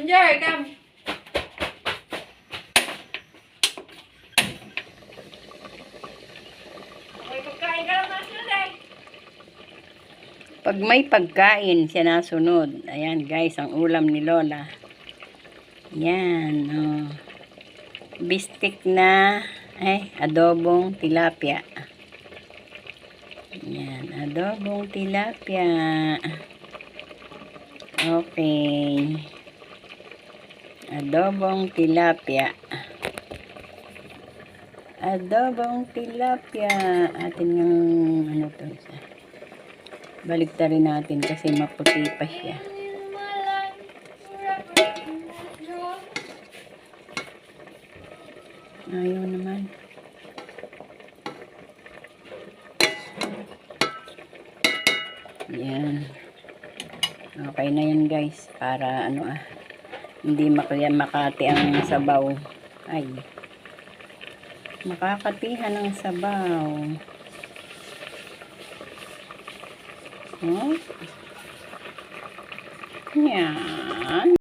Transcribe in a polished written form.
Enjoy, come. May pagkain ka lang nasunod eh. Pag may pagkain, siya nasunod. Ayan guys, ang ulam ni Lola. Yan, oh. Bistik na, adobong tilapia. Yan, adobong tilapia. Okay. Adobong tilapia. Adobong tilapia. Atin yung ano to. Baligtarin natin kasi maputi pa siya. Ayaw naman. Yan. Okay na yan guys. Para ano hindi makati ang sabaw. Ay. Makakatihan ang sabaw. Oh. Yan.